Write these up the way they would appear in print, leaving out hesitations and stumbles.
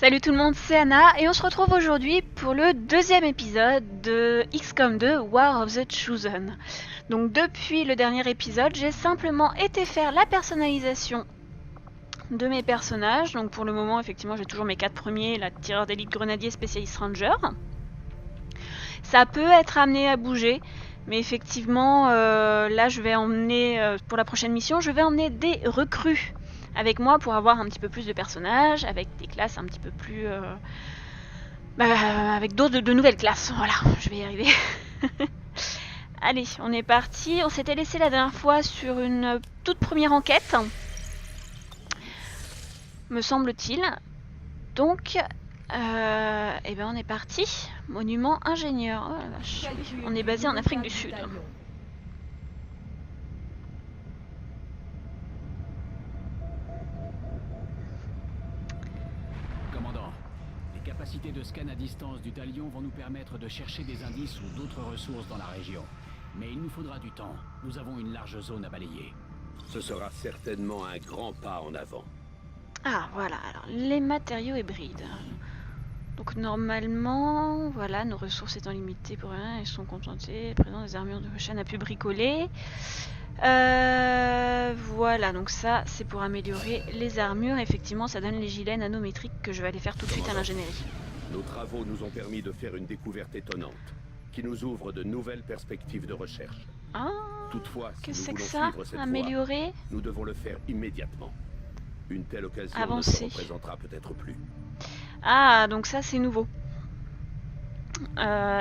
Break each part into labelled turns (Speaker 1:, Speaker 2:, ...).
Speaker 1: Salut tout le monde, c'est Anna et on se retrouve aujourd'hui pour le deuxième épisode de XCOM 2 War of the Chosen. Donc depuis le dernier épisode, j'ai simplement été faire la personnalisation de mes personnages. Donc pour le moment, effectivement, j'ai toujours mes 4 premiers, la tireur d'élite, grenadier, spécialiste ranger. Ça peut être amené à bouger, mais effectivement, là je vais emmener, pour la prochaine mission, je vais emmener des recrues avec moi pour avoir un petit peu plus de personnages, avec des classes un petit peu plus... avec d'autres de nouvelles classes. Voilà, je vais y arriver. Allez, on est parti. On s'était laissé la dernière fois sur une toute première enquête, me semble-t-il. Donc, eh ben on est parti. Monument ingénieur. Oh la vache. On est basé en Afrique du Sud.
Speaker 2: Les capacités de scan à distance du talion vont nous permettre de chercher des indices ou d'autres ressources dans la région. Mais il nous faudra du temps. Nous avons une large zone à balayer.
Speaker 3: Ce sera certainement un grand pas en avant.
Speaker 1: Ah voilà, alors les matériaux hybrides. Donc normalement, voilà, nos ressources étant limitées pour rien, elles sont contentées. Présent des armures de chaîne à pu bricoler. Voilà, donc ça c'est pour améliorer les armures. Effectivement, ça donne les gilets nanométriques que je vais aller faire tout de suite à l'ingénierie.
Speaker 3: Nos travaux nous ont permis de faire une découverte étonnante, qui nous ouvre de nouvelles perspectives de recherche.
Speaker 1: Ah,
Speaker 3: Toutefois, si
Speaker 1: qu'est-ce
Speaker 3: nous
Speaker 1: que
Speaker 3: voulons
Speaker 1: ça?
Speaker 3: suivre cette
Speaker 1: Améliorer?
Speaker 3: voie, nous devons le faire immédiatement. Une telle occasion
Speaker 1: Avancer.
Speaker 3: ne se représentera peut-être plus.
Speaker 1: Ah, donc ça c'est nouveau.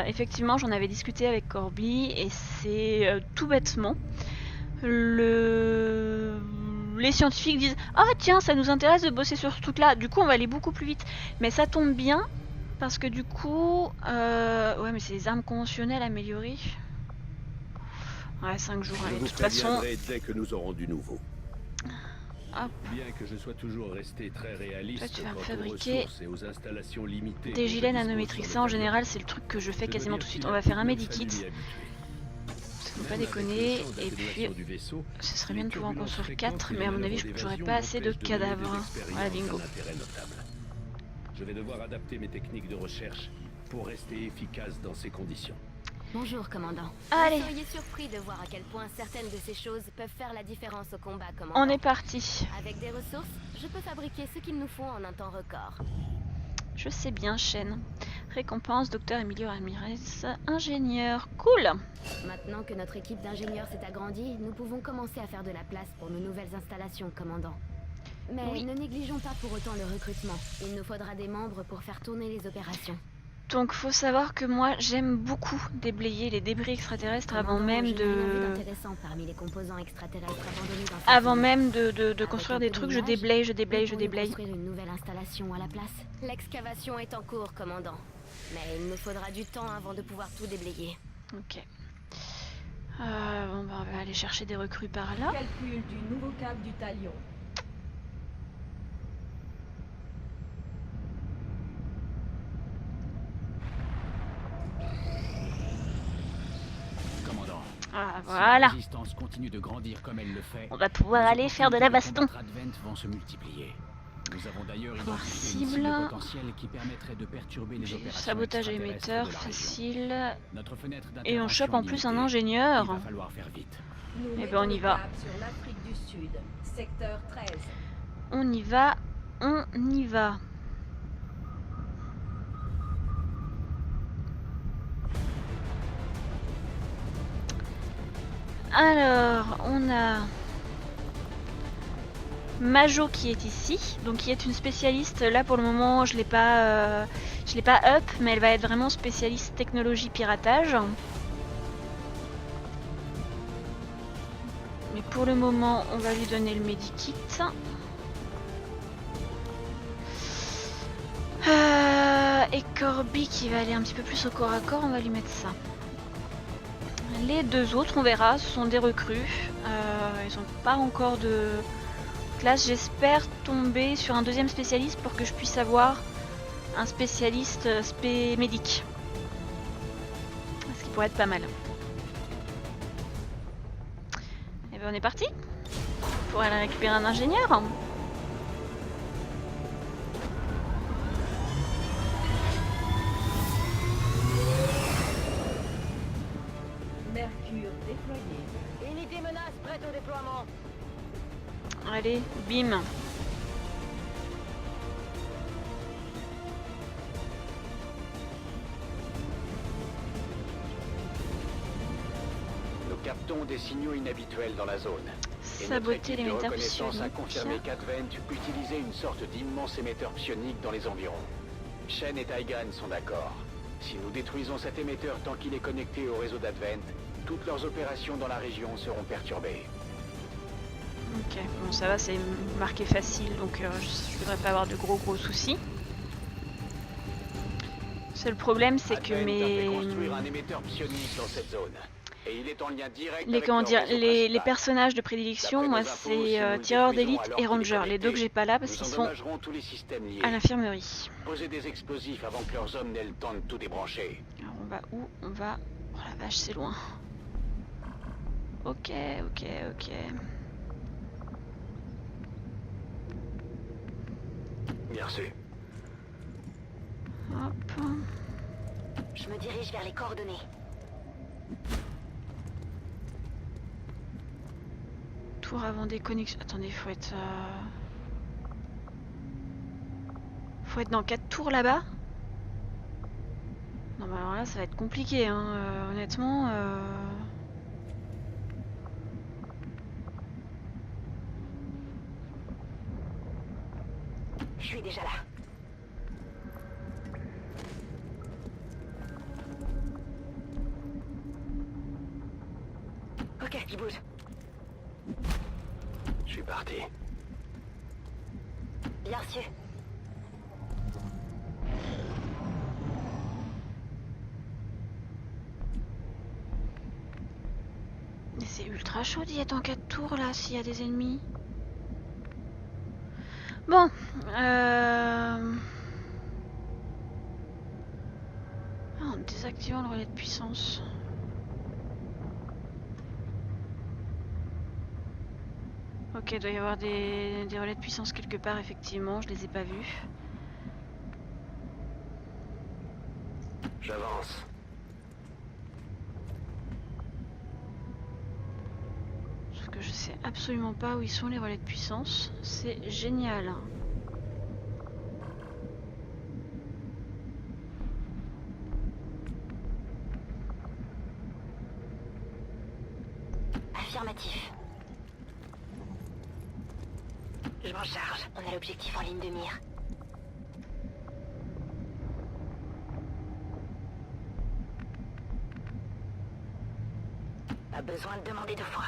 Speaker 1: Effectivement, j'en avais discuté avec Corby et c'est tout bêtement. Les scientifiques disent « Ah tiens, ça nous intéresse de bosser sur ce truc-là, du coup on va aller beaucoup plus vite. » Mais ça tombe bien, parce que du coup... ouais, mais c'est les armes conventionnelles améliorées. Ouais, 5 jours, allez, de toute façon...
Speaker 3: Dès que nous aurons du nouveau.
Speaker 1: Hop.
Speaker 3: Bien que je sois toujours resté très réaliste,
Speaker 1: toi, tu vas me
Speaker 3: quant aux
Speaker 1: fabriquer
Speaker 3: ressources et aux installations limitées
Speaker 1: des
Speaker 3: dont
Speaker 1: gilets
Speaker 3: je dispose
Speaker 1: nanométriques.
Speaker 3: sur
Speaker 1: Ça
Speaker 3: le
Speaker 1: en
Speaker 3: talion,
Speaker 1: général c'est le truc que je fais
Speaker 3: je
Speaker 1: quasiment
Speaker 3: deviens
Speaker 1: tout de suite.
Speaker 3: pilote,
Speaker 1: On va faire un
Speaker 3: il me fallut
Speaker 1: medikit.
Speaker 3: m'y habituer.
Speaker 1: Faut pas
Speaker 3: Même
Speaker 1: déconner,
Speaker 3: avec les
Speaker 1: et
Speaker 3: pressions
Speaker 1: puis
Speaker 3: d'atténuation du vaisseau,
Speaker 1: ce serait bien
Speaker 3: les
Speaker 1: de pouvoir en
Speaker 3: turbulences
Speaker 1: construire
Speaker 3: fréquentes
Speaker 1: 4,
Speaker 3: et
Speaker 1: mais
Speaker 3: les
Speaker 1: à mon avis
Speaker 3: manœuvres
Speaker 1: j'aurais
Speaker 3: d'évasion
Speaker 1: pas assez de
Speaker 3: m'empêchent mener des
Speaker 1: cadavres.
Speaker 3: expériences
Speaker 1: Voilà, bingo.
Speaker 3: d'un intérêt notable. Je vais devoir adapter mes techniques de recherche pour rester efficace dans ces conditions.
Speaker 4: Bonjour, commandant.
Speaker 1: Allez.
Speaker 4: Vous seriez surpris de voir à quel point certaines de ces choses peuvent faire la différence au combat, commandant.
Speaker 1: On est parti.
Speaker 4: Avec des ressources, je peux fabriquer ce qu'il nous faut en un temps record.
Speaker 1: Je sais bien, chaîne. Récompense, docteur Emilio Ramirez, ingénieur. Cool.
Speaker 4: Maintenant que notre équipe d'ingénieurs s'est agrandie, nous pouvons commencer à faire de la place pour nos nouvelles installations, commandant. Mais
Speaker 1: Oui.
Speaker 4: ne négligeons pas pour autant le recrutement. Il nous faudra des membres pour faire tourner les opérations.
Speaker 1: Donc faut savoir que moi j'aime beaucoup déblayer les débris extraterrestres avant même
Speaker 4: J'ai rien vu
Speaker 1: de...
Speaker 4: d'intéressant parmi les composants extraterrestres abandonnés dans cette
Speaker 1: Avant
Speaker 4: zone.
Speaker 1: même de
Speaker 4: Avec
Speaker 1: construire
Speaker 4: un
Speaker 1: des
Speaker 4: peu
Speaker 1: trucs,
Speaker 4: de
Speaker 1: je
Speaker 4: ménage,
Speaker 1: déblaye, je
Speaker 4: nous
Speaker 1: déblaye, je
Speaker 4: pourrions
Speaker 1: déblaye.
Speaker 4: construire une nouvelle installation à la place. L'excavation est en cours, commandant. Mais il nous faudra du temps avant de pouvoir tout déblayer.
Speaker 1: Ok. Bon bah on va aller chercher des recrues par là.
Speaker 5: Calcul du nouveau cap du talion.
Speaker 2: Commandant,
Speaker 1: Ah
Speaker 2: si
Speaker 1: voilà.
Speaker 2: la résistance continue de grandir comme elle le fait,
Speaker 1: On va pouvoir
Speaker 2: les
Speaker 1: aller faire de la
Speaker 2: opportunités
Speaker 1: baston.
Speaker 2: combattre Advent vont se multiplier. Nous avons d'ailleurs
Speaker 1: Voir
Speaker 2: identifié une
Speaker 1: cible.
Speaker 2: cible potentielle qui permettrait de perturber les opérations
Speaker 1: Sabotage à
Speaker 2: extraterrestres
Speaker 1: émetteur,
Speaker 2: de la région.
Speaker 1: facile.
Speaker 2: Notre fenêtre
Speaker 1: Et on chope en
Speaker 2: d'intervention
Speaker 1: plus un
Speaker 2: limitée.
Speaker 1: ingénieur.
Speaker 2: Il va falloir faire vite.
Speaker 5: Nous
Speaker 1: Eh ben,
Speaker 5: mettons
Speaker 1: on y
Speaker 5: le
Speaker 1: va.
Speaker 5: cap sur l'Afrique du Sud, secteur 13.
Speaker 1: On y va, on y va. Alors, on a Majo qui est ici, donc qui est une spécialiste. Là pour le moment, je l'ai pas up, mais elle va être vraiment spécialiste technologie piratage. Mais pour le moment, on va lui donner le medikit. Et Corby qui va aller un petit peu plus au corps à corps, on va lui mettre ça. Les deux autres, on verra, ce sont des recrues. Ils n'ont pas encore de classe. J'espère tomber sur un deuxième spécialiste pour que je puisse avoir un spécialiste médic. Ce qui pourrait être pas mal. Et bien on est parti pour aller récupérer un ingénieur. Allez, bim.
Speaker 2: Nous captons des signaux inhabituels dans la zone. Et notre
Speaker 1: Saboter
Speaker 2: équipe de
Speaker 1: l'émetteur
Speaker 2: reconnaissance a
Speaker 1: psionique.
Speaker 2: confirmé qu'Advent utilisait une sorte d'immense émetteur psionique dans les environs. Shen et Taigan sont d'accord. Si nous détruisons cet émetteur tant qu'il est connecté au réseau d'Advent, toutes leurs opérations dans la région seront perturbées.
Speaker 1: Ok, bon ça va, c'est marqué facile, donc je devrais pas avoir de gros soucis. Seul problème, c'est que
Speaker 2: Advent a fait
Speaker 1: mes...
Speaker 2: construire un émetteur psionique dans cette zone. Et il est en lien direct
Speaker 1: Les,
Speaker 2: avec
Speaker 1: comment
Speaker 2: leur
Speaker 1: dire,
Speaker 2: réseau
Speaker 1: les
Speaker 2: principal.
Speaker 1: personnages de prédilection,
Speaker 2: D'après
Speaker 1: moi
Speaker 2: nos infos,
Speaker 1: c'est
Speaker 2: si nous le
Speaker 1: tireur
Speaker 2: détruisons
Speaker 1: d'élite
Speaker 2: alors
Speaker 1: et
Speaker 2: qu'il est
Speaker 1: ranger. Les
Speaker 2: connecté,
Speaker 1: deux que j'ai pas là parce
Speaker 2: nous
Speaker 1: qu'ils sont
Speaker 2: endommagerons tous les systèmes liés.
Speaker 1: à l'infirmerie.
Speaker 2: Poser des explosifs avant que leurs hommes n'aient le temps de tout débrancher.
Speaker 1: Alors on va où? On va... Oh la vache, c'est loin. Ok.
Speaker 2: Bien reçu.
Speaker 1: Hop.
Speaker 4: Je me dirige vers les coordonnées.
Speaker 1: Tour avant des connexions. Attendez, faut être dans 4 tours là-bas. Non bah alors là ça va être compliqué hein. Honnêtement
Speaker 4: Je suis déjà là. Ok, il bouge.
Speaker 2: Je suis parti.
Speaker 4: Bien reçu.
Speaker 1: mais c'est ultra chaud d'y être en 4 tours là s'il y a des ennemis. Bon en désactivant le relais de puissance. Ok, il doit y avoir des relais de puissance quelque part, effectivement, je les ai pas vus.
Speaker 2: J'avance.
Speaker 1: Sauf que je sais absolument pas où ils sont les relais de puissance. C'est génial.
Speaker 4: Affirmatif. Je m'en charge. On a l'objectif en ligne de mire. Pas besoin de demander 2 fois.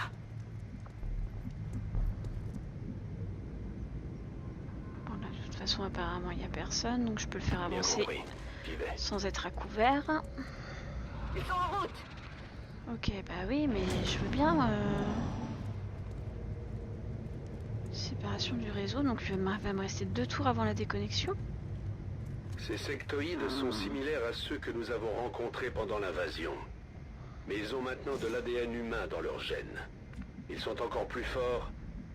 Speaker 1: Bon, là, de toute façon, apparemment, il n'y a personne, donc je peux le faire
Speaker 2: Bien
Speaker 1: avancer
Speaker 2: compris. J'y vais.
Speaker 1: sans être à couvert.
Speaker 4: Ils sont en route.
Speaker 1: Ok, bah oui, mais je veux bien... Séparation du réseau, donc il va me rester 2 tours avant la déconnexion.
Speaker 3: Ces sectoïdes sont similaires à ceux que nous avons rencontrés pendant l'invasion. Mais ils ont maintenant de l'ADN humain dans leurs gènes. Ils sont encore plus forts,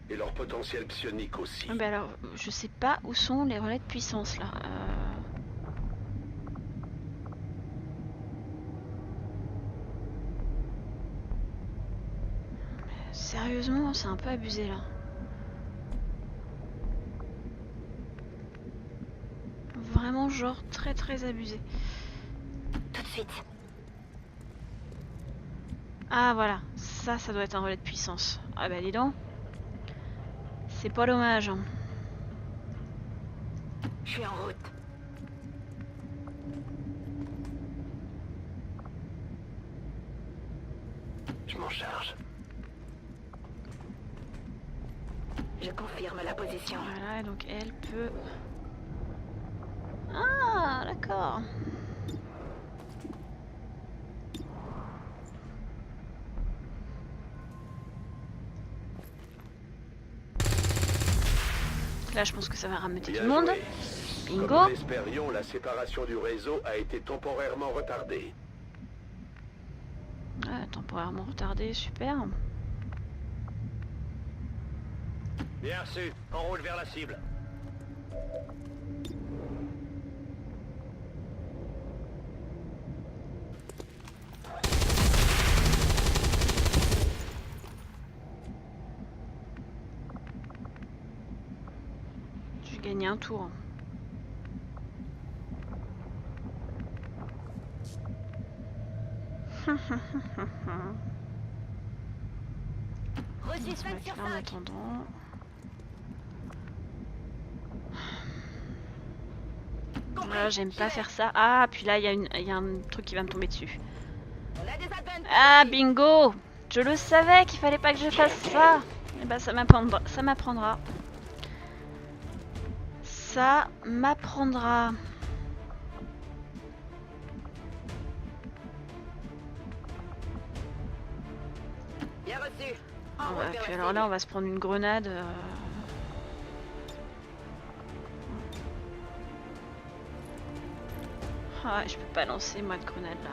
Speaker 3: et leur potentiel psionique aussi.
Speaker 1: Ah bah alors, je sais pas où sont les relais de puissance là. Sérieusement, c'est un peu abusé là. Vraiment genre très abusé.
Speaker 4: Tout de suite.
Speaker 1: Ah voilà, ça doit être un relais de puissance. Ah bah dis donc. C'est pas dommage.
Speaker 4: Je suis en route.
Speaker 2: Je m'en charge.
Speaker 4: Je confirme la position.
Speaker 1: Voilà, donc elle peut... Ah, d'accord. Là, je pense que ça va rameuter
Speaker 3: Bien
Speaker 1: du monde.
Speaker 3: joué.
Speaker 1: Bingo.
Speaker 3: Comme nous l'espérions, la séparation du réseau a été temporairement retardée.
Speaker 1: Ouais, temporairement retardé, super.
Speaker 2: Bien reçu. On roule vers la cible.
Speaker 1: un tour.
Speaker 4: Reçu
Speaker 1: On va se
Speaker 4: 5
Speaker 1: mettre
Speaker 4: sur
Speaker 1: là en
Speaker 4: 5.
Speaker 1: attendant. Voilà, j'aime pas faire ça. Ah, puis là, il y a un truc qui va me tomber dessus.
Speaker 4: On a des advantages.
Speaker 1: Ah, bingo! Je le savais qu'il fallait pas que je fasse ça. Et bah, ça m'apprendra. Ça m'apprendra. Ça m'apprendra.
Speaker 4: Bien reçu.
Speaker 1: Ouais, puis alors là, on va se prendre une grenade. Ah, je peux pas lancer moi de grenade là.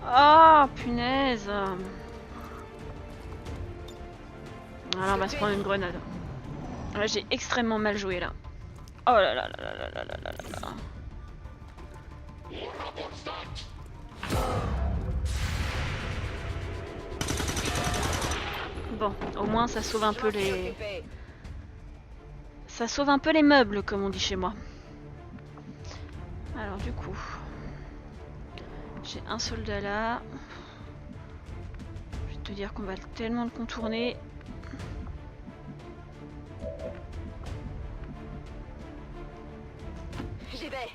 Speaker 1: Oh, punaise! Alors on va se prendre une grenade. Là, j'ai extrêmement mal joué là. Oh là là là là là là là là là. Bon, au moins ça sauve un peu les... Ça sauve un peu les meubles, comme on dit chez moi. Alors du coup... J'ai un soldat là. Je vais te dire qu'on va tellement le contourner.
Speaker 4: J'y vais.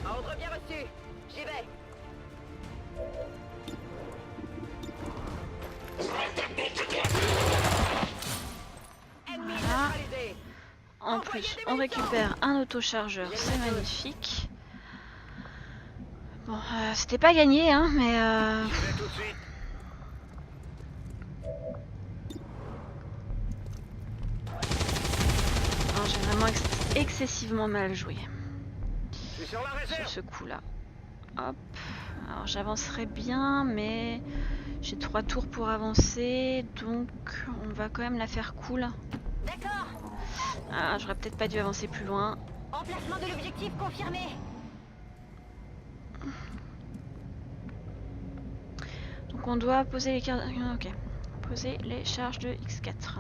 Speaker 4: Ordre bien reçu. J'y vais. Ennemi
Speaker 1: Voilà.
Speaker 4: neutralisé.
Speaker 1: En plus, on récupère un autochargeur, c'est magnifique. Bon, c'était pas gagné, hein, mais...
Speaker 3: J'y vais tout de suite.
Speaker 1: J'ai vraiment excessivement mal joué
Speaker 3: Je suis sur la
Speaker 1: sur
Speaker 3: réserve.
Speaker 1: ce coup-là. Hop. Alors j'avancerai bien, mais j'ai 3 tours pour avancer, donc on va quand même la faire cool.
Speaker 4: D'accord.
Speaker 1: Ah, j'aurais peut-être pas dû avancer plus loin.
Speaker 4: Emplacement de l'objectif confirmé.
Speaker 1: Donc on doit poser les cartes... Ok. Poser les charges de X4.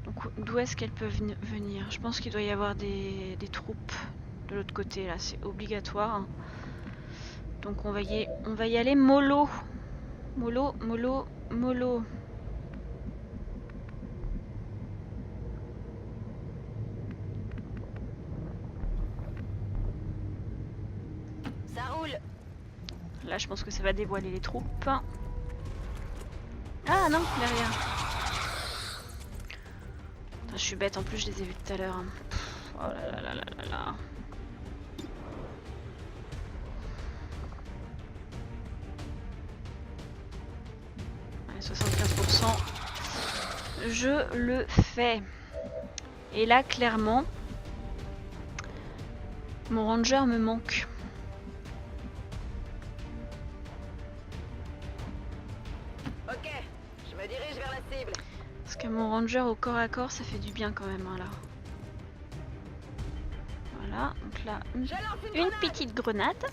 Speaker 1: Donc d'où est-ce qu'elles peuvent venir? Je pense qu'il doit y avoir des troupes de l'autre côté là, c'est obligatoire. Donc on va y aller mollo. Mollo, mollo, mollo.
Speaker 4: Ça roule.
Speaker 1: Là je pense que ça va dévoiler les troupes. Ah non, derrière. Putain, je suis bête, en plus je les ai vus tout à l'heure. Oh là là là là là là. Allez, 75%. Je le fais. Et là, clairement, mon ranger me manque.
Speaker 4: Ok. Je me dirige vers la cible.
Speaker 1: Parce que mon ranger au corps à corps, ça fait du bien quand même, hein, là. Voilà, donc là,
Speaker 4: Je lance une
Speaker 1: une
Speaker 4: grenade.
Speaker 1: petite grenade.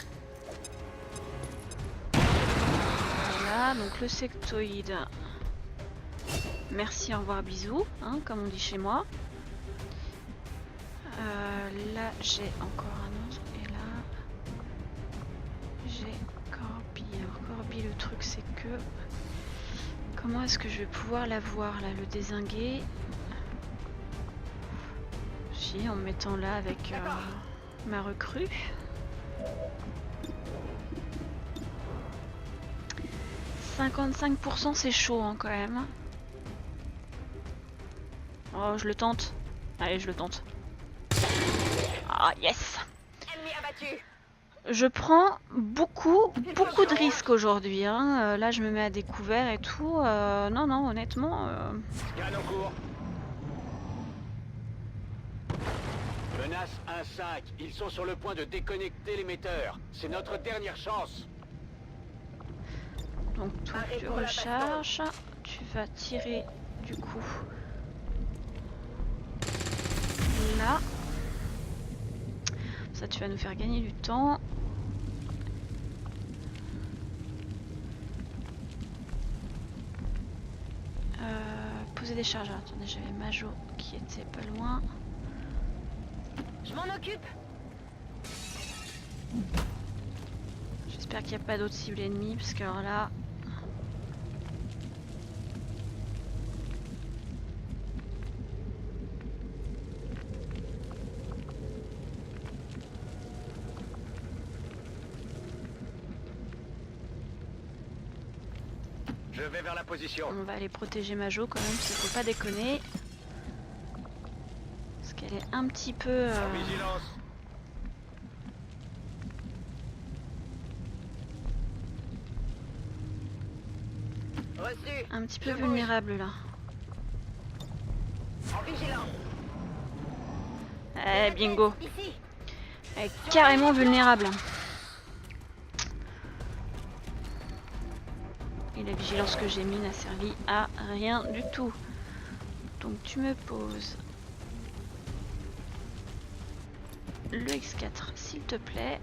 Speaker 1: Voilà, donc le sectoïde. Merci, au revoir, bisous, hein, comme on dit chez moi. Là, j'ai encore un autre. Et là, j'ai Corby. Alors, Corby, le truc, c'est que... Comment est-ce que je vais pouvoir la voir, là, le dézinguer? Si, en me mettant là avec ma recrue. « 55% c'est chaud hein, quand même. » Oh, je le tente. Allez, je le tente. Ah, yes!
Speaker 4: Ennemi abattu.
Speaker 1: Je prends beaucoup de risques aujourd'hui. Hein. Là, je me mets à découvert et tout. Non, non, honnêtement...
Speaker 3: Scan en cours.
Speaker 2: Menace 1-5, ils sont sur le point de déconnecter l'émetteur. C'est notre dernière chance.
Speaker 1: Donc toi tu recharges, tu vas tirer du coup là. Ça tu vas nous faire gagner du temps. Poser des chargeurs. Attendez, j'avais Majo qui était pas loin.
Speaker 4: Je m'en occupe.
Speaker 1: J'espère qu'il n'y a pas d'autres cibles ennemies parce que alors là.
Speaker 2: Je vais vers la position.
Speaker 1: On va aller protéger Majo quand même, parce qu'il faut pas déconner. Parce qu'elle est un petit peu...
Speaker 2: En vigilance.
Speaker 4: Reçu.
Speaker 1: un petit peu vulnérable là.
Speaker 4: En vigilance.
Speaker 1: Eh, bingo.
Speaker 4: Ici.
Speaker 1: Elle est carrément vulnérable. Et la vigilance que j'ai mis n'a servi à rien du tout. Donc tu me poses le X4 s'il te plaît.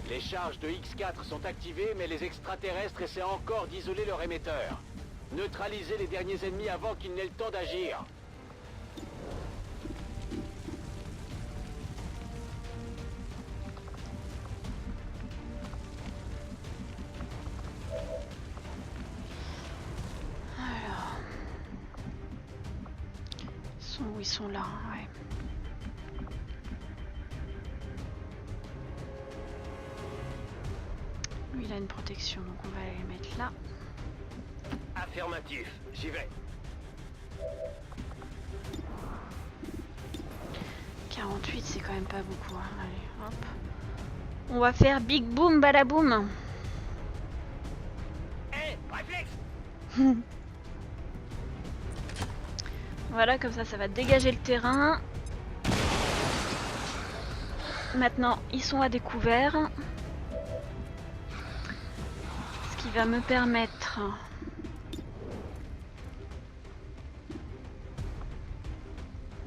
Speaker 2: Les charges de X4 sont activées, mais les extraterrestres essaient encore d'isoler leur émetteur. Neutralisez les derniers ennemis avant qu'ils n'aient le temps d'agir.
Speaker 1: Alors... Ils sont là, ouais. Lui il a une protection, donc on va les mettre là.
Speaker 2: Affirmatif, j'y vais.
Speaker 1: 48 c'est quand même pas beaucoup, hein. Allez, hop. On va faire big boom badaboom.
Speaker 2: Hé, réflexe!
Speaker 1: Voilà, comme ça va dégager le terrain. Maintenant ils sont à découvert. Ce qui va me permettre...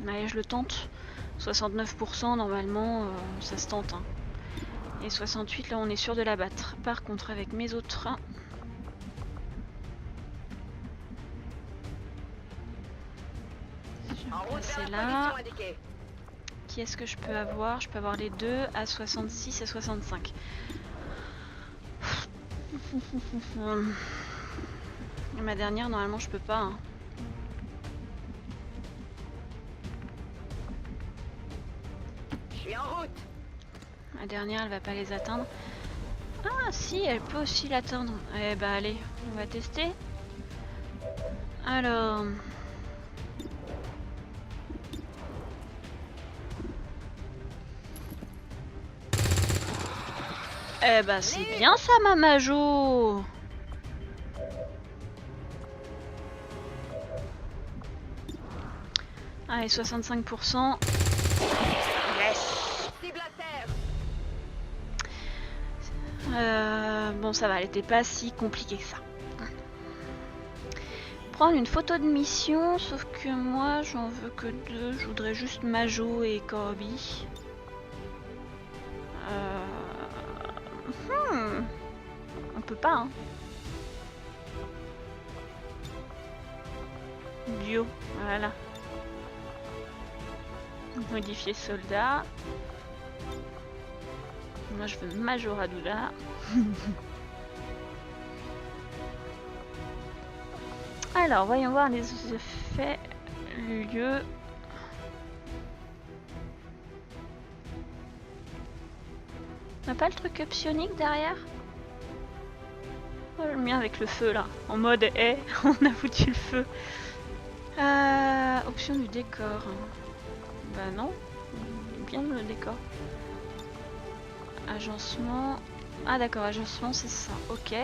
Speaker 1: Allez, je le tente. 69% normalement, ça se tente. Hein. Et 68, là on est sûr de la battre. Par contre, avec mes autres... Je vais me placer là. Qui est-ce que je peux avoir? Je peux avoir les deux à 66 et 65. Et ma dernière, normalement, je peux pas. Hein.
Speaker 4: Je suis en route.
Speaker 1: Ma dernière, elle va pas les atteindre. Ah, si, elle peut aussi l'atteindre. Eh bah, allez, on va tester. Alors... Eh bah, c'est bien ça, ma Majo. Allez, 65%. Yes. Bon, ça va, elle était pas si compliquée que ça. Prendre une photo de mission, sauf que moi, j'en veux que 2. Je voudrais juste Majo et Corby. On peut pas, hein. Duo, voilà. Modifier soldat. Moi je veux Major Adula. Alors voyons voir les effets lieu. On n'a pas le truc psionique derrière? Oh, le mien avec le feu là, en mode hey, on a foutu le feu. Option du décor. Bah non, bien le décor. Agencement. Ah d'accord, agencement c'est ça, ok.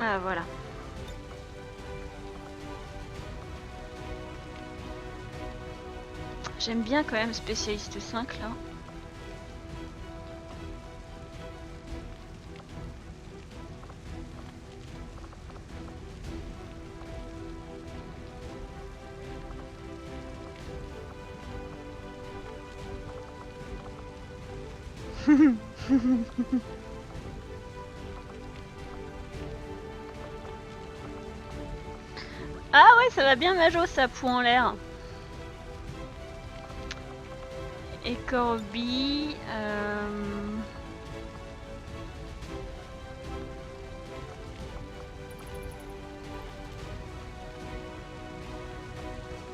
Speaker 1: Ah voilà. J'aime bien quand même spécialiste 5 là. Ah ouais, ça va bien Majo, ça poue en l'air. Et Corby...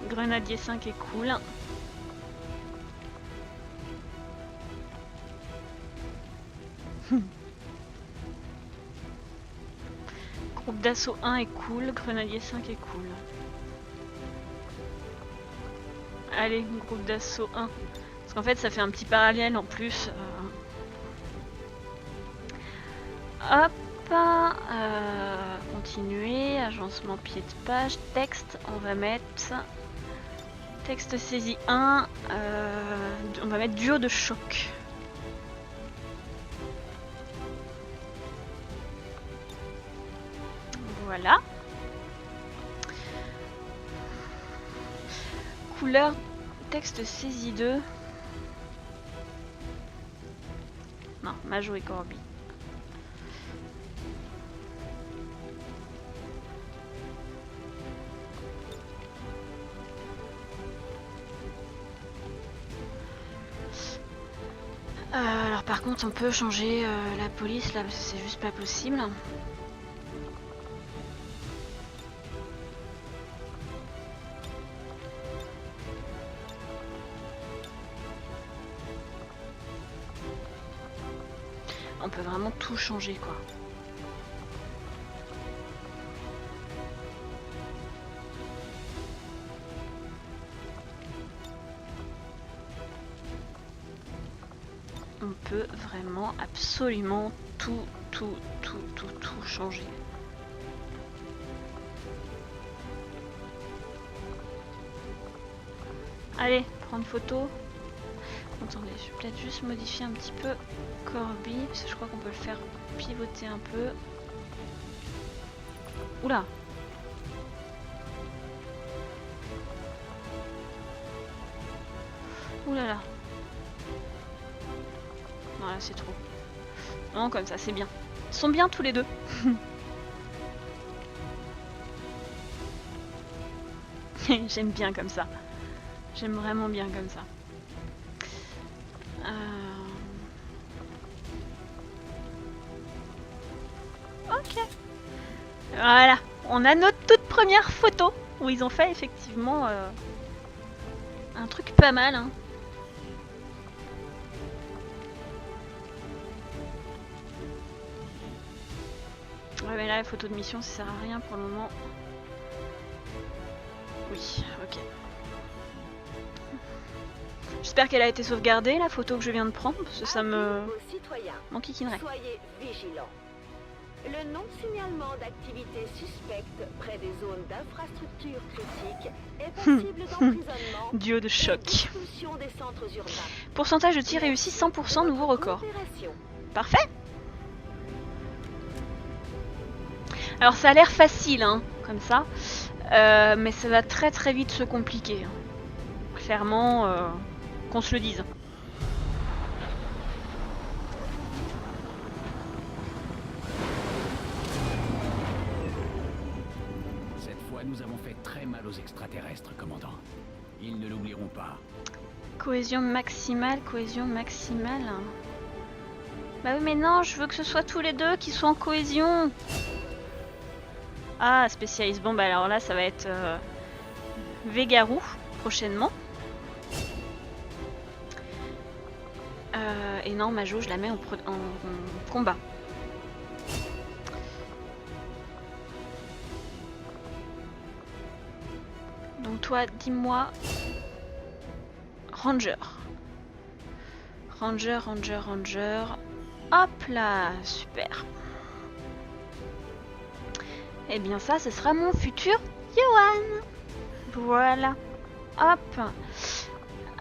Speaker 1: Grenadier 5 est cool. Groupe d'assaut 1 est cool, Grenadier 5 est cool. Allez, groupe d'assaut 1. Parce qu'en fait ça fait un petit parallèle en plus. Hop, continuer, agencement pied de page, texte, on va mettre texte saisie 1, on va mettre duo de choc. Voilà. Couleur texte saisie 2. Non, Majo et Corby. Alors par contre on peut changer la police là parce que c'est juste pas possible. On peut vraiment tout changer quoi. On peut vraiment absolument tout changer. Allez, prendre photo. Attendez, je vais peut-être juste modifier un petit peu Corby, parce que je crois qu'on peut le faire pivoter un peu. Oula! Oulala! Non, là c'est trop. Non, comme ça, c'est bien. Ils sont bien tous les deux. J'aime bien comme ça. J'aime vraiment bien comme ça. Ok. Voilà. On a notre toute première photo où ils ont fait effectivement un truc pas mal. Hein. Ouais mais là la photo de mission ça sert à rien pour le moment. Oui, ok. J'espère qu'elle a été sauvegardée la photo que je viens de prendre parce que ça me m'enquiquinerait.
Speaker 6: Soyez vigilants. Le non-signalement d'activités suspectes près des zones d'infrastructure critiques est passible d'emprisonnement.
Speaker 1: Duo de choc.
Speaker 6: D'expulsion des centres urbains.
Speaker 1: Pourcentage de tir réussi 100%, nouveau record.
Speaker 6: Coopération.
Speaker 1: Parfait. Alors ça a l'air facile, hein, comme ça, mais ça va très très vite se compliquer. Hein. Clairement, qu'on se le dise.
Speaker 2: Cette fois, nous avons fait très mal aux extraterrestres, commandant. Ils ne l'oublieront pas.
Speaker 1: Cohésion maximale, cohésion maximale. Bah oui mais non, je veux que ce soit tous les deux qui soient en cohésion. Ah, spécialiste. Bon bah alors là ça va être Végarou prochainement. Et non, Majo je la mets en combat. Donc toi dis-moi Ranger. Ranger. Hop là, super. eh bien ça, ce sera mon futur Johan. Voilà. Hop.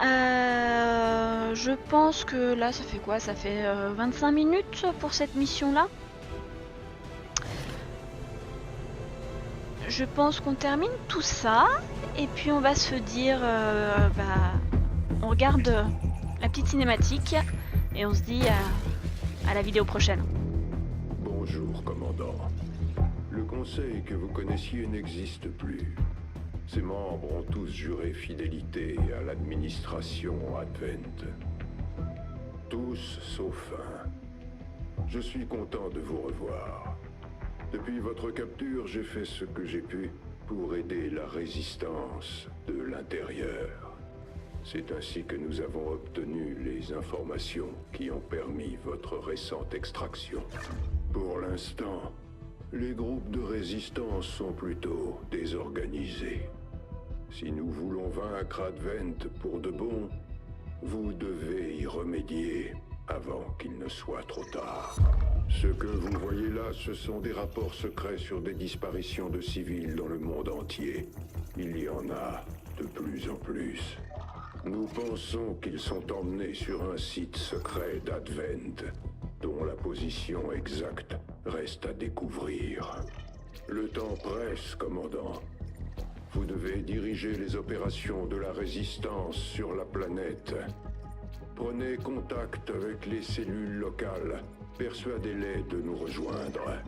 Speaker 1: Je pense que là, ça fait quoi? Ça fait 25 minutes pour cette mission-là. Je pense qu'on termine tout ça. Et puis on va se dire... on regarde la petite cinématique. Et on se dit à la vidéo prochaine.
Speaker 3: Bonjour, commandant. Le conseil que vous connaissiez n'existe plus. Ses membres ont tous juré fidélité à l'administration Advent. Tous sauf un. Je suis content de vous revoir. Depuis votre capture, j'ai fait ce que j'ai pu pour aider la résistance de l'intérieur. C'est ainsi que nous avons obtenu les informations qui ont permis votre récente extraction. Pour l'instant, les groupes de résistance sont plutôt désorganisés. Si nous voulons vaincre Advent pour de bon, vous devez y remédier avant qu'il ne soit trop tard. Ce que vous voyez là, ce sont des rapports secrets sur des disparitions de civils dans le monde entier. Il y en a de plus en plus. Nous pensons qu'ils sont emmenés sur un site secret d'Advent, dont la position exacte reste à découvrir. Le temps presse, commandant. Vous devez diriger les opérations de la résistance sur la planète. Prenez contact avec les cellules locales. Persuadez-les de nous rejoindre.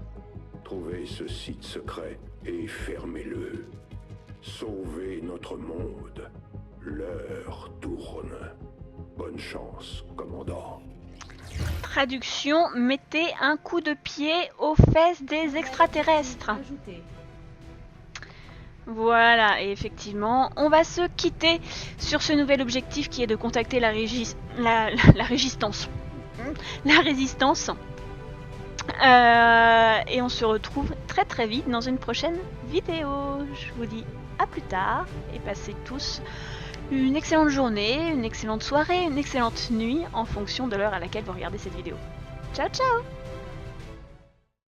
Speaker 3: Trouvez ce site secret et fermez-le. Sauvez notre monde. L'heure tourne. Bonne chance, commandant.
Speaker 1: Traduction, mettez un coup de pied aux fesses des extraterrestres.
Speaker 5: Ajouté.
Speaker 1: Voilà, et effectivement, on va se quitter sur ce nouvel objectif qui est de contacter la résistance. La résistance. Et on se retrouve très très vite dans une prochaine vidéo. Je vous dis à plus tard et passez tous une excellente journée, une excellente soirée, une excellente nuit en fonction de l'heure à laquelle vous regardez cette vidéo. Ciao ciao!